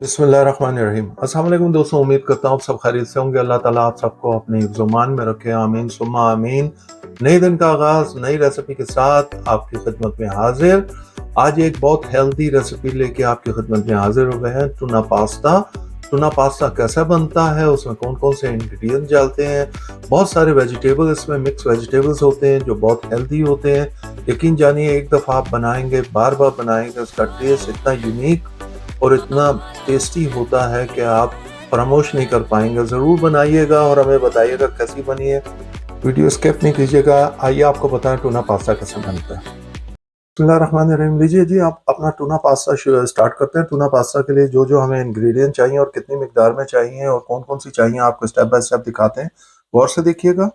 बिस्मिल्लाहिर्रहमानिर्रहीम। अस्सलाम वालेकुम दोस्तों, उम्मीद करता हूँ आप सब खैरियत से होंगे। अल्लाह ताला आप सबको अपने हिफ्ज़-ओ-मान में रखे, आमीन सुम्मा आमीन। नए दिन का आगाज़ नई रेसिपी के साथ आपकी खिदमत में हाजिर। आज एक बहुत हेल्दी रेसिपी लेके आपकी खिदमत में हाजिर हो गए हैं, टूना पास्ता। टूना पास्ता कैसा बनता है, उसमें कौन-कौन से इंग्रेडिएंट्स डालते हैं, बहुत सारे वेजिटेबल इसमें मिक्स वेजिटेबल्स होते हैं जो बहुत हेल्दी होते हैं। यकीन जानिए एक दफ़ा आप बनाएंगे, बार-बार बनाएंगे, उसका टेस्ट इतना यूनिक और इतना टेस्टी होता है कि आप फरामोश नहीं कर पाएंगे। ज़रूर बनाइएगा और हमें बताइएगा कैसी बनी है। वीडियो स्किप नहीं कीजिएगा। आइए आपको बताएं टूना पास्ता कैसे बनता है। बिस्मिल्लाहिर्रहमानिर्रहीम। लीजिए जी, आप अपना टूना पास्ता स्टार्ट करते हैं। टूना पास्ता के लिए जो जो हमें इंग्रेडिएंट चाहिए और कितनी मिकदार में चाहिए और कौन कौन सी चाहिए, आपको स्टेप बाय स्टेप दिखाते हैं, गौर से देखिएगा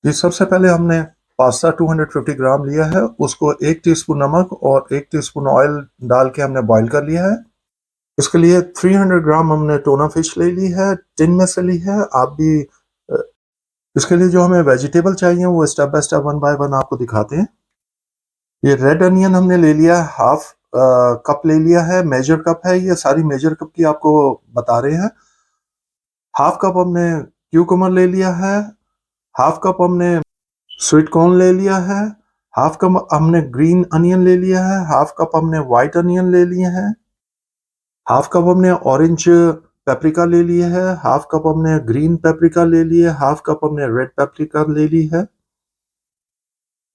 जी। सबसे पहले हमने पास्ता 250 ग्राम लिया है, उसको 1 टीस्पून नमक और 1 टीस्पून ऑयल डाल के हमने बॉईल कर लिया है। इसके लिए 300 ग्राम हमने टोना फिश ले ली है, टिन में से ली है। आप भी इसके लिए जो हमें वेजिटेबल चाहिए वो step by step one by one आपको दिखाते हैं। ये रेड अनियन हमने ले लिया, हाफ कप ले लिया है, मेजर कप है, ये सारी मेजर कप की आपको बता रहे हैं। हाफ कप हमने क्यूकमर ले लिया है, हाफ कप हमने स्वीट कॉर्न ले लिया है, हाफ कप हमने ग्रीन अनियन ले लिया है, हाफ कप हमने व्हाइट अनियन ले लिए हैं, हाफ कप हमने ऑरेंज पेपरिका ले ली है, हाफ कप हमने ग्रीन पेपरिका ले ली है, हाफ कप हमने रेड पेपरिका ले ली है,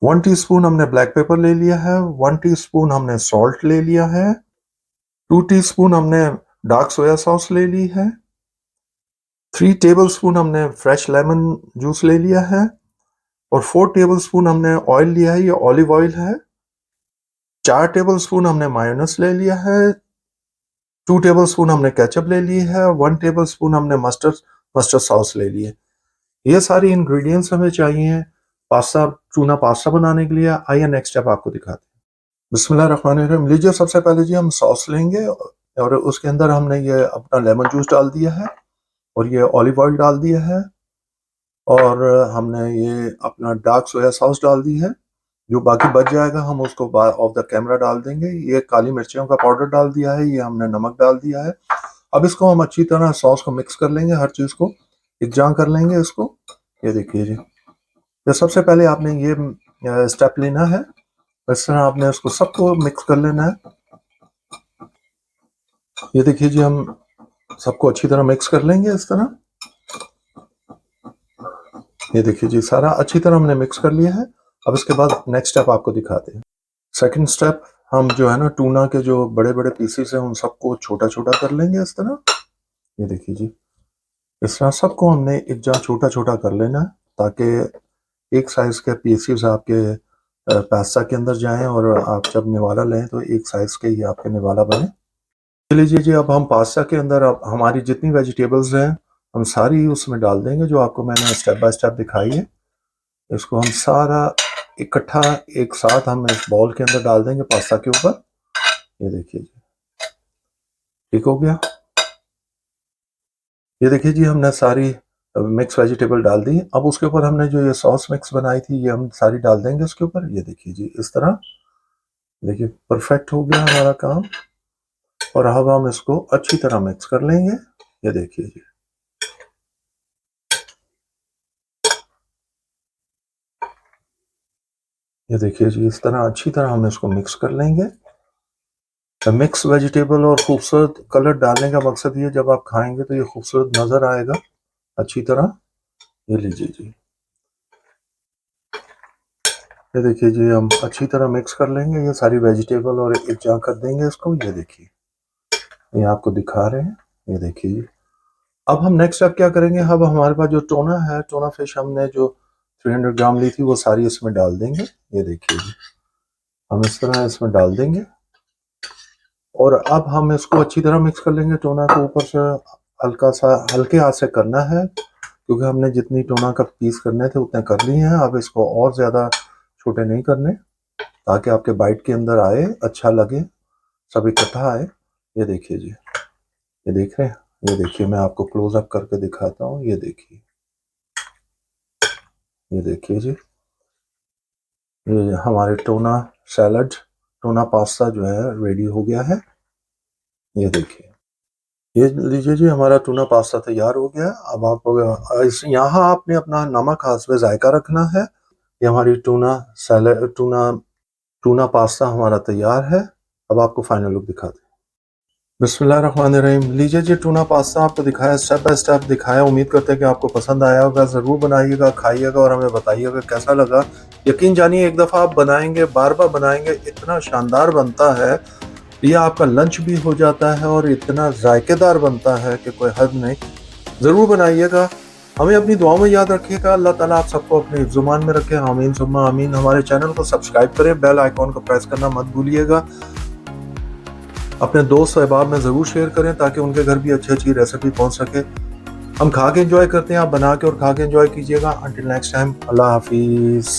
1 टीस्पून हमने ब्लैक पेपर ले लिया है, 1 टीस्पून हमने सॉल्ट ले लिया है, 2 टीस्पून हमने डार्क सोया सॉस ले ली है, 3 टेबल स्पून हमने फ्रेश लेमन जूस ले लिया है और 4 टेबल स्पून हमने ऑयल लिया है, ये ऑलिव ऑयल है। 4 टेबल स्पून हमने मायोनेस ले लिया है, 2 टेबल स्पून हमने केचप ले ली है, 1 टेबल स्पून हमने मस्टर्ड मस्टर्ड सॉस ले ली है। ये सारी इंग्रेडिएंट्स हमें चाहिए पास्ता टूना पास्ता बनाने के लिए। आइए नेक्स्ट स्टेप आपको दिखाते हैं। बिस्मिल्लाहिर्रहमानिर्रहीम। लीजिए, सबसे पहले जी हम सॉस लेंगे और उसके अंदर हमने ये अपना लेमन जूस डाल दिया है और ये ऑलिव ऑयल डाल दिया है और हमने ये अपना डार्क सोया सॉस डाल दी है। जो बाकी बच जाएगा हम उसको ऑफ द कैमरा डाल देंगे। ये काली मिर्चियों का पाउडर डाल दिया है, ये हमने नमक डाल दिया है। अब इसको हम अच्छी तरह सॉस को मिक्स कर लेंगे, हर चीज़ को एकजां कर लेंगे इसको। ये देखिए जी, तो सबसे पहले आपने ये स्टेप लेना है। इस तरह आपने इसको सबको मिक्स कर लेना है। ये देखिए जी, हम सबको अच्छी तरह मिक्स कर लेंगे इस तरह। ये देखिए जी, सारा अच्छी तरह हमने मिक्स कर लिया है। अब इसके बाद नेक्स्ट स्टेप आपको दिखाते हैं। सेकंड स्टेप, हम जो है ना टूना के जो बड़े बड़े पीसेस हैं उन सबको छोटा छोटा कर लेंगे इस तरह। ये देखिए जी, इस तरह सबको हमने एक जगह छोटा छोटा कर लेना है ताकि एक साइज के पीसेस आपके पास्ता के अंदर जाएं और आप जब निवाला लें तो एक साइज के ही आपके निवाला बने। लीजिए जी, अब हम पास्ता के अंदर अब हमारी जितनी वेजिटेबल्स हैं हम सारी उसमें डाल देंगे जो आपको मैंने स्टेप बाय स्टेप दिखाई है। इसको हम सारा इकट्ठा एक साथ हम इस बॉल के अंदर डाल देंगे पास्ता के ऊपर। ये देखिए जी, ठीक हो गया। ये देखिए जी, हमने सारी मिक्स वेजिटेबल डाल दी। अब उसके ऊपर हमने जो ये सॉस मिक्स बनाई थी ये हम सारी डाल देंगे उसके ऊपर। ये देखिए जी, इस तरह। देखिए, परफेक्ट हो गया हमारा काम। और अब हम इसको अच्छी तरह मिक्स कर लेंगे। ये देखिए जी, ये देखिए जी, इस तरह अच्छी तरह हम इसको मिक्स कर लेंगे। मिक्स वेजिटेबल और खूबसूरत कलर डालने का मकसद ये, जब आप खाएंगे तो ये खूबसूरत नजर आएगा अच्छी तरह। ये लीजिए जी, ये देखिए जी, हम अच्छी तरह मिक्स कर लेंगे ये सारी वेजिटेबल और एक जगह कर देंगे इसको। ये देखिए, ये आपको दिखा रहे हैं। ये देखिए जी, अब हम नेक्स्ट स्टेप क्या करेंगे। अब हमारे पास जो टोना है, टोना फिश हमने जो 300 ग्राम ली थी वो सारी इसमें डाल देंगे। ये देखिए जी, हम इस तरह इसमें डाल देंगे और अब हम इसको अच्छी तरह मिक्स कर लेंगे। टोना को ऊपर से हल्का सा हल्के हाथ से करना है क्योंकि हमने जितनी टोना का पीस करने थे उतने कर लिए हैं। अब इसको और ज़्यादा छोटे नहीं करने ताकि आपके बाइट के अंदर आए, अच्छा लगे, सब इकट्ठा आए। ये देखिए जी, ये देख रहे हैं। ये देखिए, मैं आपको क्लोज अप करके दिखाता हूँ। ये देखिए, ये देखिए जी, ये हमारे टोना सैलड, टोना पास्ता जो है रेडी हो गया है। ये देखिए। ये लीजिए जी, हमारा टूना पास्ता तैयार हो गया। अब आप यहाँ आपने अपना नमक हासबे जायका रखना है। ये हमारी टूना पास्ता हमारा तैयार है। अब आपको फाइनल लुक दिखाते हैं। बिस्मिल्लाहिर्रहमानिर्रहीम। लीजिए जी, टूना पास्ता आपको दिखाया, स्टेप बाय स्टेप दिखाया। उम्मीद करते हैं कि आपको पसंद आया होगा। ज़रूर बनाइएगा, खाइएगा और हमें बताइएगा कैसा लगा। यकीन जानिए, एक दफ़ा आप बनाएंगे, बार बार बनाएंगे, इतना शानदार बनता है। ये आपका लंच भी हो जाता है और इतना जायकेदार बनता है कि कोई हद नहीं। ज़रूर बनाइएगा। हमें अपनी दुआओं में याद रखिएगा। अल्लाह ताला आप सबको अपने हिफ्ज़-ओ-मान में रखे। आमीन सुम्मा आमीन। हमारे चैनल को सब्सक्राइब करें, बेल आइकॉन को प्रेस करना मत भूलिएगा। अपने दोस्त अहबाब में ज़रूर शेयर करें ताकि उनके घर भी अच्छी रेसिपी पहुंच सके। हम खा के एंजॉय करते हैं, आप बना के और खा के एंजॉय कीजिएगा। अंटिल नेक्स्ट टाइम, अल्लाह हाफिज़।